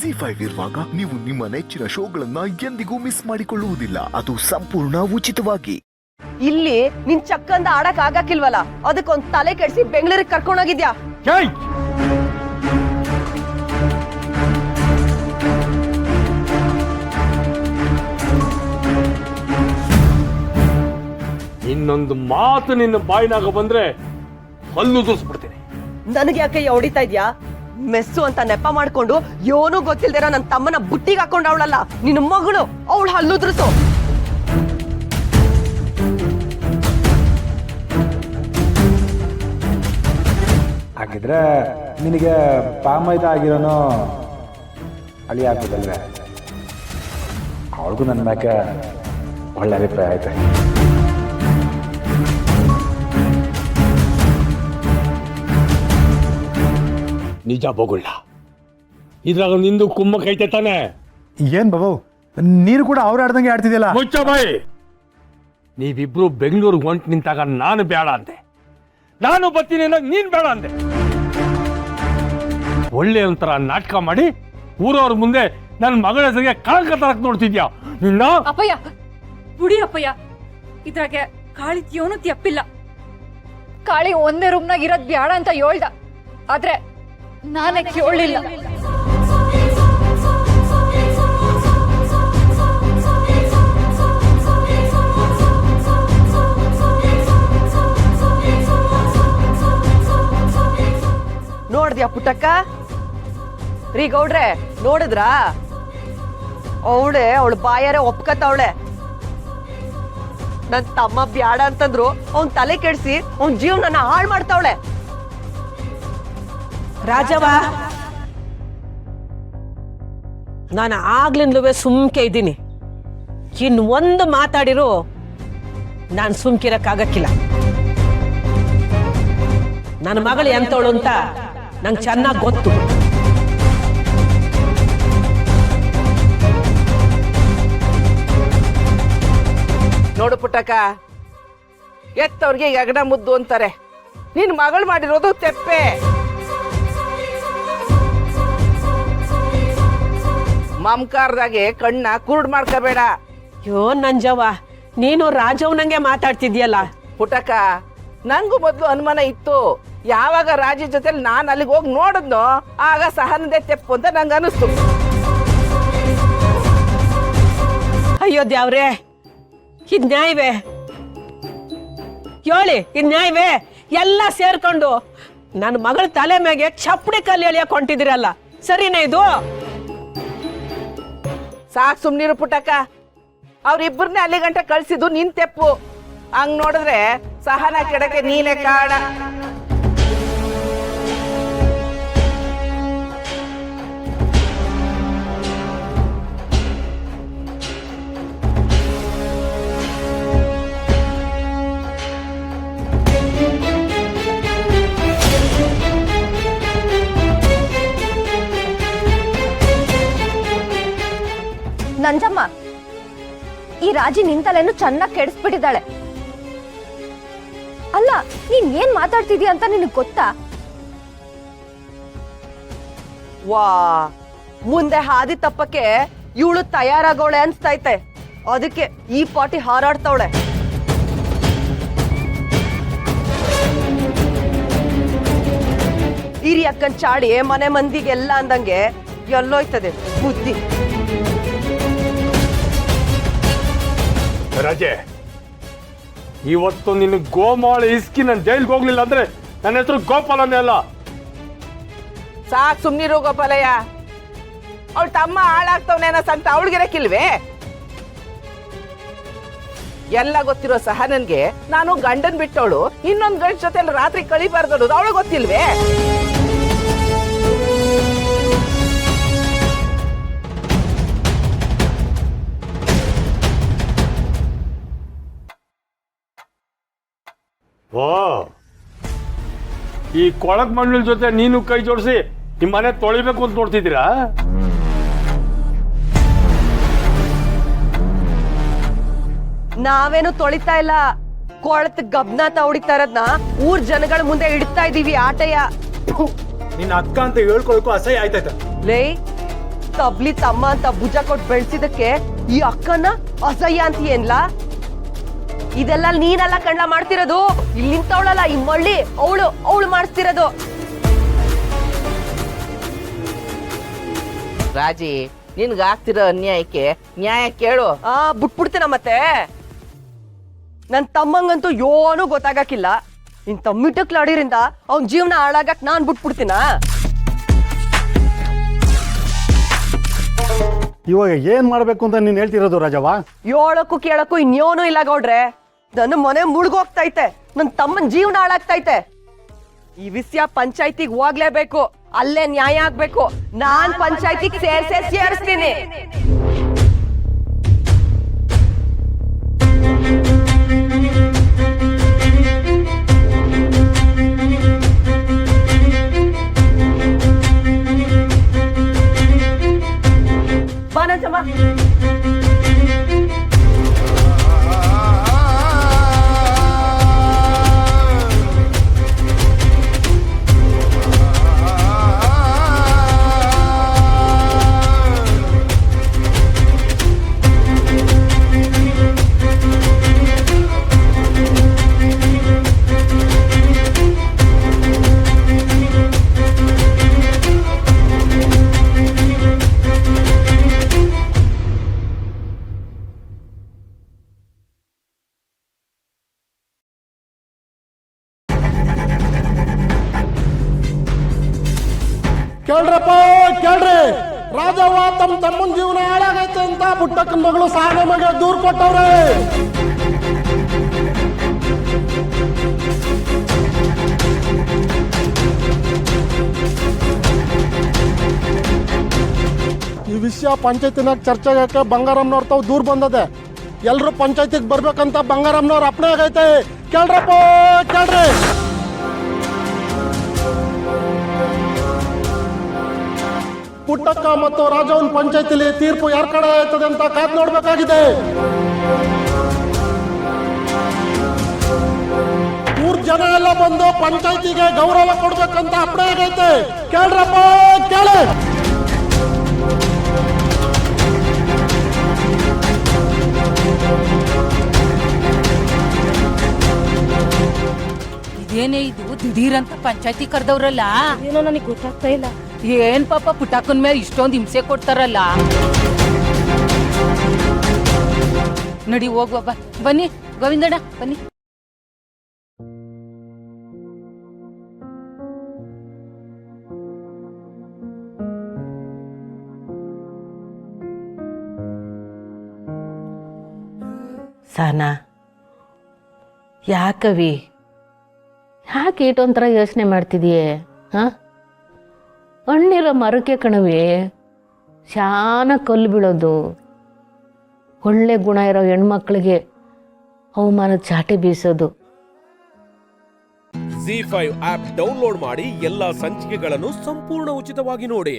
ZEE5 ಇರುವಾಗ ನೀವು ನಿಮ್ಮ ನೆಚ್ಚಿನ ಶೋಗಳನ್ನ ಎಂದಿಗೂ ಮಿಸ್ ಮಾಡಿಕೊಳ್ಳುವುದಿಲ್ಲ. ಅದು ಸಂಪೂರ್ಣ ಉಚಿತವಾಗಿ. ಇಲ್ಲಿ ನಿನ್ ಚಕ್ಕಂದ ಆಡಕ್ ಆಗಕ್ಕಿಲ್ವಲ್ಲ, ಅದಕ್ಕೊಂದ್ ತಲೆ ಕೆಡ್ಸಿ ಬೆಂಗಳೂರಿಗೆ ಕರ್ಕೊಂಡೋಗಿದ್ಯಾ? ಇನ್ನೊಂದು ಮಾತು ನಿನ್ನ ಬಾಯಿನಾಗ ಬಂದ್ರೆ ಹಲ್ಲು ದೂರಿಸ್ಬಿಡ್ತೀನಿ. ನನಗೆ ಯಾಕೆ ಹೊಡಿತಾ ಇದ್ಯಾ? ಮೆಸ್ಸು ಅಂತ ನೆಪ ಮಾಡ್ಕೊಂಡು ಏನೂ ಗೊತ್ತಿಲ್ದಿರ ನನ್ನ ತಮ್ಮನ ಬುಟ್ಟಿಗೆ ಹಾಕೊಂಡವಳಲ್ಲ ನಿನ್ನ ಮಗಳು, ಅವಳು ಹಲ್ಲುದ್ರಸು. ಹಾಗಿದ್ರೆ ನಿನಗೆ ಪಾಮೈದ ಆಗಿರೋನು ಅಳಿ ಆಗ್ಬೋದಲ್ವೇ? ಅವಳಿಗೂ ನನ್ನ ಮ್ಯಾಕೆ ಒಳ್ಳೆ ಅಭಿಪ್ರಾಯ ಐತೆ. ನಿಜ ಬೋಗುಳ್ಳ, ಇದ್ರಾಗ ನಿಂದು ಕುಮ್ಮಕ್ಕೈತೆ ತಾನೆ? ಏನ್ ಬಾಬು, ನೀರು ಕೂಡ ಅವ್ರು ಆಡ್ದಂಗೆ ಆಡ್ತಿದ್ಯಲ್ಲ. ಮುಚ್ಚ ಬಾಯಿ. ನೀವಿಬ್ರು ಬೆಂಗಳೂರಿಗೆ ಹೊಂಟು ನಿಂತಾಗ ನಾನು ಬೇಡ ಅಂದೆ, ನಾನು ಬರ್ತೀನಿ ಅನ್ನೋದು ನೀನ್ ಬೇಡ ಅಂದೆ. ಒಳ್ಳೆ ಒಂಥರ ನಾಟಕ ಮಾಡಿ ಊರವ್ರ ಮುಂದೆ ನನ್ನ ಮಗಳ ಹೆಸರಿಗೆ ಕಳಂಕ ತರಕ್ ನೋಡ್ತಿದ್ಯಾ ನಿನ್ನ? ಅಪ್ಪಯ್ಯ ಬಿಡಿ ಅಪ್ಪಯ್ಯ, ಇದ್ರಾಗೆ ಕಾಳಿದ್ಯೋನು ತಪ್ಪಿಲ್ಲ. ಕಾಳಿ ಒಂದೇ ರೂಮ್ನಾಗ ಇರೋದ್ ಬ್ಯಾಡ ಅಂತ ಹೇಳ್ದ, ಆದ್ರೆ ನಾನೇ ಕೇಳಲಿಲ್ಲ. ನೋಡ್ದ್ಯಾ ಪುಟ್ಟಕ್ಕ? ರೀ ಗೌಡ್ರೆ, ನೋಡಿದ್ರಾ? ಅವಳ ಬಾಯಾರೆ ಒಪ್ಕತ್ತವಳೆ. ನನ್ ತಮ್ಮ ಬ್ಯಾಡ ಅಂತಂದ್ರು ಅವ್ನ್ ತಲೆ ಕೆಡ್ಸಿ ಅವ್ನ್ ಜೀವನ ಹಾಳು ಮಾಡ್ತಾವಳೆ. ರಾಜವ, ನಾನು ಆಗ್ಲಿಂದಲೂ ಸುಮ್ಕೆ ಇದ್ದೀನಿ. ಇನ್ನು ಒಂದು ಮಾತಾಡಿರು ನಾನು ಸುಮ್ಕಿರಕ್ಕಾಗಕ್ಕಿಲ್ಲ. ನನ್ನ ಮಗಳು ಎಂತವಳು ಅಂತ ನಂಗೆ ಚೆನ್ನಾಗಿ ಗೊತ್ತು. ನೋಡು ಪುಟ್ಟಕ್ಕ, ಎತ್ತವ್ರಿಗೆ ಯಗಣ ಮುದ್ದು ಅಂತಾರೆ. ನಿನ್ ಮಗಳು ಮಾಡಿರೋದು ತೆಪ್ಪೆ. ಮಮಕಾರದಾಗೆ ಕಣ್ಣ ಕುರುಡ್ ಮಾಡ್ಕೋಬೇಡ. ಯೋ ನಂಜವ್ವ, ನೀನು ರಾಜವ್ನಂಗೆ ಮಾತಾಡ್ತಿದ್ಯಲ್ಲ. ಪುಟ್ಟಕ್ಕ, ನಂಗೂ ಮೊದ್ಲು ಅನುಮಾನ ಇತ್ತು. ಯಾವಾಗ ರಾಜಿ ಜೊತೆ ನಾನು ಅಲ್ಲಿಗೆ ಹೋಗಿ ನೋಡಿದ್ನೋ ಆಗ ಸಹನದೇ ತೆಪ್ಪು ಅಂತ ನಂಗೆ ಅನಿಸ್ತು. ಅಯ್ಯೋ ದ್ಯಾವ್ರೆ, ಇದ್ ನ್ಯಾಯವೇ? ಹೇಳಿ, ಇದ್ ನ್ಯಾಯವೇ? ಎಲ್ಲ ಸೇರ್ಕೊಂಡು ನನ್ನ ಮಗಳ ತಲೆ ಮ್ಯಾಗೆ ಚಪ್ಪಡಿ ಕಲ್ಲು ಎಳಿಯಕ್ ಹೊಂಟಿದಿರಲ್ಲ, ಸರಿನಾ ಇದು? ಸಾಕ್ ಸುಮ್ನಿರು ಪುಟ್ಟಕ್ಕ. ಅವ್ರಿಬ್ಬರನ್ನೇ ಅಲ್ಲಿ ಗಂಟ ಕಳ್ಸಿದ್ದು ನಿನ್ ತೆಪ್ಪು. ಹಂಗ್ ನೋಡಿದ್ರೆ ಸಹನ ಕೆಡಕ್ಕೆ ನೀನೇ ಕಾರಣ. ನಂಜಮ್ಮ, ಈ ರಾಜಿ ನಿಂತಲೇನು ಚೆನ್ನಾಗಿ ಕೆಡಿಸ್ಬಿಟ್ಟಿದ್ದಾಳೆ. ಅಲ್ಲ, ನೀನ್ ಏನ್ ಮಾತಾಡ್ತಿದೀಯ ಅಂತ ನಿನಗ್ ಗೊತ್ತಾ? ವಾ, ಮುಂದೆ ಹಾದಿ ತಪ್ಪಕ್ಕೆ ಇವಳು ತಯಾರಾಗೋಳೆ ಅನ್ಸ್ತೈತೆ. ಅದಕ್ಕೆ ಈ ಪಾಟಿ ಹಾರಾಡ್ತಾವಳೆ. ಹಿರಿ ಅಕ್ಕನ್ ಚಾಡಿ ಮನೆ ಮಂದಿಗೆಲ್ಲ ಅಂದಂಗೆ ಎಲ್ಲೋಯ್ತದೆ ಬುದ್ಧಿ. ರಾಜೆ, ಇವತ್ತು ನಿನ್ನ ಗೋಮಾಳ ಇಸ್ಕಿ ನಾನು ಜೈಲ್ಗೆ ಹೋಗ್ಲಿಲ್ಲ ಅಂದ್ರೆ ನನ್ನ ಹೆಸರು ಗೋಪಾಲನೇ ಅಲ್ಲ. ಸಾಕ್ ಸುಮ್ನಿರು ಗೋಪಾಲಯ್ಯ. ಅವಳ ತಮ್ಮ ಹಾಳಾಗ್ತವನೇನ ಸಂತ ಅವಳಿಗಿರಕ್ಕಿಲ್ವೇ? ಎಲ್ಲ ಗೊತ್ತಿರೋ ಸಹನನ್ಗೆ ನಾನು ಗಂಡನ್ ಬಿಟ್ಟವಳು ಇನ್ನೊಂದ್ ಗಂಡ ಜೊತೆ ರಾತ್ರಿ ಕಳಿಬಾರ್ದು ಅವಳು ಗೊತ್ತಿಲ್ವೇ? ಓ, ಈ ಕೊಳಕ್ ಮಣ್ಣಳ ಜೊತೆ ನೀನು ಕೈ ಜೋಡಿಸಿ ನಿಮ್ಮ ಮನೆ ತೊಳಿಬೇಕು ಅಂತ ನೋಡ್ತಿದ್ದೀರಾ? ನಾವೇನು ತೊಳಿತಾ ಇಲ್ಲ, ಕೊಳತ್ ಗಬ್ನಾತ ಹೊಡಿತಾ ಇರೋದ್ನ ಊರ್ ಜನಗಳ ಮುಂದೆ ಇಡ್ತಾ ಇದೀವಿ ಆಟಯ್ಯ. ನಿನ್ನ ಅಕ್ಕ ಅಂತ ಹೇಳ್ಕೊಳಕ್ಕೂ ಅಸಹ್ಯ ಆಯ್ತಾಯ್ತ. ಲೇ, ತಬ್ಲಿ ತಮ್ಮ ಅಂತ ಭುಜ ಕೊಟ್ಟು ಬೆಳ್ಸಿದಕ್ಕೆ ಈ ಅಕ್ಕನ ಅಸಹ್ಯ ಅಂತೀಯೇನ್ಲಾ? ಇದೆಲ್ಲ ನೀನೆಲ್ಲ ಕಣ್ಣ ಮಾಡ್ತಿರೋದು, ಇಲ್ಲಿ ನಿಂತವಳಲ್ಲ ಈ ಮಳ್ಳಿ, ಅವಳು ಮಾಡಿಸ್ತಿರೋದು. ರಾಜಿ, ನಿನ್ಗಾಗ್ತಿರೋ ಅನ್ಯಾಯಕ್ಕೆ ನ್ಯಾಯ ಕೇಳು. ಬಿಟ್ಬಿಡ್ತೀನ ಮತ್ತೆ. ನನ್ ತಮ್ಮಂಗಂತೂ ಏನೂ ಗೊತ್ತಾಗಕ್ಕಿಲ್ಲ. ಇಂಥ ಮಿಟಕ್ಲಾಡಿರಿಂದ ಅವನ್ ಜೀವನ ಹಾಳಾಗಕ್ ನಾನ್ ಬಿಟ್ಬಿಡ್ತೀನ? ಇವಾಗ ಏನ್ ಮಾಡ್ಬೇಕು ಅಂತ ನೀನ್ ಹೇಳ್ತಿರೋದು ರಾಜವ್ವ? ಹೇಳಕ್ಕೂ ಕೇಳಕ್ಕೂ ಇನ್ಯೋನು ಇಲ್ಲ ಗೌಡ್ರೆ. ನನ್ನ ಮನೆ ಮುಳುಗೋಗ್ತೈತೆ, ನನ್ ತಮ್ಮನ್ ಜೀವನ ಹಾಳಾಗ್ತೈತೆ. ಈ ವಿಷಯ ಪಂಚಾಯ್ತಿಗೆ ಹೋಗ್ಲೇಬೇಕು, ಅಲ್ಲೇ ನ್ಯಾಯ ಆಗ್ಬೇಕು. ನಾನ್ ಪಂಚಾಯ್ತಿಗೆ ಸೇರಿಸ್ತೀನಿ. ಬಾನಂಜಮ್ಮ. ಕೇಳ್ರಪ್ಪ ಕೇಳ್ರಿ, ರಾಜವ್ವ ತಮ್ಮ ತಮ್ಮನ ಜೀವನ ಹಾಳಾಗೈತೆ ಅಂತ ಪುಟ್ಟಕ್ಕನ ಮಗಳು ಸಾಗರ ಮಗ ದೂರ್ ಕೊಟ್ಟವ್ರೆ. ಈ ವಿಷಯ ಪಂಚಾಯತಿನಾಗ ಚರ್ಚೆಗೆ ಬಂಗಾರಮ್ಮನವ್ರ ತಾವು ದೂರ ಬಂದದೆ. ಎಲ್ರು ಪಂಚಾಯತಿಗೆ ಬರ್ಬೇಕಂತ ಬಂಗಾರಮ್ಮನವ್ರ ಅಪ್ಪಣೆ ಆಗೈತೆ. ಕೇಳ್ರಪ್ಪ ಕೇಳ್ರಿ. ಪುಟ್ಟಕ್ಕ ಮತ್ತು ರಾಜವನ್ ಪಂಚಾಯತಿಲಿ ತೀರ್ಪು ಯಾರ ಕಡೆ ಆಯ್ತದೆ ಅಂತ ಕಾದ್ ನೋಡ್ಬೇಕಾಗಿದೆ. ಊರ್ ಜನ ಎಲ್ಲ ಬಂದು ಪಂಚಾಯತಿಗೆ ಗೌರವ ಕೊಡ್ಬೇಕಂತ ಅಪ್ಪಣೆ ಆಗೈತೆ. ಕೇಳ್ರಪ್ಪ ಕೇಳಿ. ಇದೇನೇ ಇದು ದಿಢೀರಂತ ಪಂಚಾಯತಿ ಕರೆದವ್ರಲ್ಲ? ಏನೋ ನನಗೆ ಗೊತ್ತಾಗ್ತಾ ಇಲ್ಲ. ಏನ್ ಪಾಪ ಪುಟಾಕನ್ ಮೇಲೆ ಇಷ್ಟೊಂದು ಹಿಂಸೆ ಕೊಡ್ತಾರಲ್ಲ. ನಡಿ ಹೋಗುವ, ಬನ್ನಿ ಗೋವಿಂದಣ್ಣ ಬನ್ನಿ. ಸಹನಾ, ಯಾಕವಿ ಯಾಕೆ ಈಟೊಂಥರ ಯೋಚನೆ ಮಾಡ್ತಿದೀಯೇ? ಹಾಂ, ಹಣ್ಣಿರೋ ಮರಕ್ಕೆ ಕಣವಿ ಶಾನ ಕಲ್ಲು ಬೀಳೋದು. ಒಳ್ಳೆ ಗುಣ ಇರೋ ಹೆಣ್ಮಕ್ಳಿಗೆ ಅವಮಾನದ ಚಾಟಿ ಬೀಸೋದು. ZEE5 ಆಪ್ ಡೌನ್ಲೋಡ್ ಮಾಡಿ ಎಲ್ಲಾ ಸಂಚಿಕೆಗಳನ್ನು ಸಂಪೂರ್ಣ ಉಚಿತವಾಗಿ ನೋಡಿ.